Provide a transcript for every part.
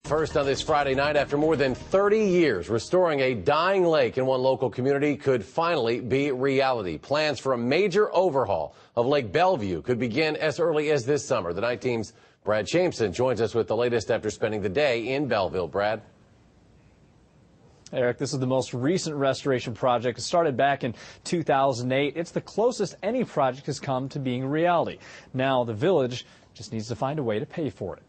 First on this Friday night, after more than 30 years, restoring a dying lake in one local community could finally be reality. Plans for a major overhaul of Lake Belle View could begin as early as this summer. The night team's Brad Chaimson joins us with the latest after spending the day in Belleville. Brad. Eric, this is the most recent restoration project. It started back in 2008. It's the closest any project has come to being a reality. Now the village just needs to find a way to pay for it.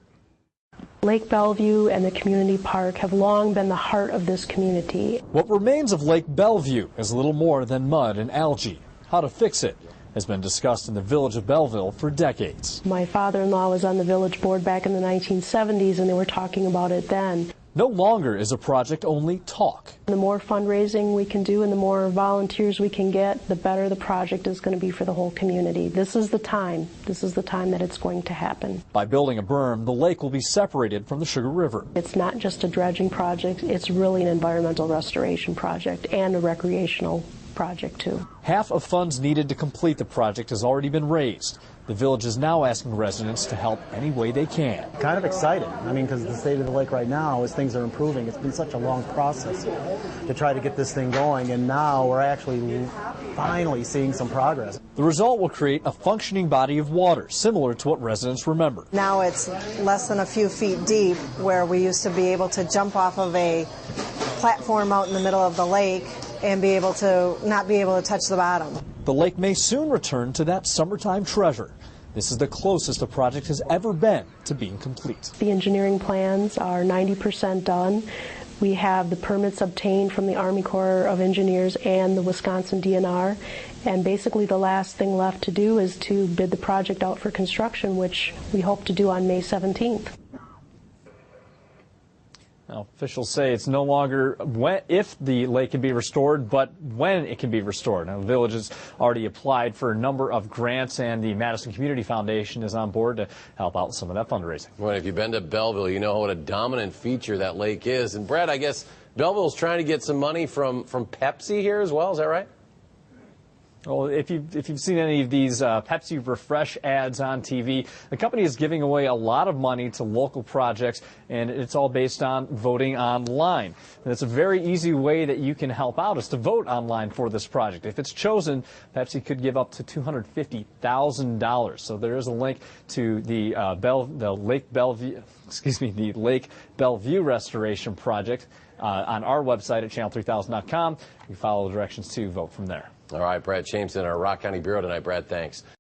Lake Belle View and the community park have long been the heart of this community. What remains of Lake Belle View is little more than mud and algae. How to fix it has been discussed in the village of Belleville for decades. My father-in-law was on the village board back in the 1970s, and they were talking about it then. No longer is a project only talk. The more fundraising we can do and the more volunteers we can get, the better the project is going to be for the whole community. This is the time. This is the time that it's going to happen. By building a berm, the lake will be separated from the Sugar River. It's not just a dredging project. It's really an environmental restoration project and a recreational project, too. Half of funds needed to complete the project has already been raised. The village is now asking residents to help any way they can. Kind of excited. I mean, because the state of the lake right now, as things are improving, it's been such a long process to try to get this thing going, and now we're actually finally seeing some progress. The result will create a functioning body of water, similar to what residents remember. Now it's less than a few feet deep, where we used to be able to jump off of a platform out in the middle of the lake and be able to not be able to touch the bottom. The lake may soon return to that summertime treasure. This is the closest the project has ever been to being complete. The engineering plans are 90% done. We have the permits obtained from the Army Corps of Engineers and the Wisconsin DNR. And basically the last thing left to do is to bid the project out for construction, which we hope to do on May 17th. Now, officials say it's no longer if the lake can be restored, but when it can be restored. Now, the village has already applied for a number of grants, and the Madison Community Foundation is on board to help out with some of that fundraising. Well, if you've been to Belleville, you know what a dominant feature that lake is. And, Brad, I guess Belleville's trying to get some money from Pepsi here as well. Is that right? Well, if you've seen any of these Pepsi Refresh ads on TV, the company is giving away a lot of money to local projects, and it's all based on voting online. And it's a very easy way that you can help out is to vote online for this project. If it's chosen, Pepsi could give up to $250,000. So there is a link to the Lake Belle View restoration project on our website at channel3000.com. You follow the directions to vote from there. All right, Brad Chaimson, our Rock County Bureau tonight. Brad, thanks.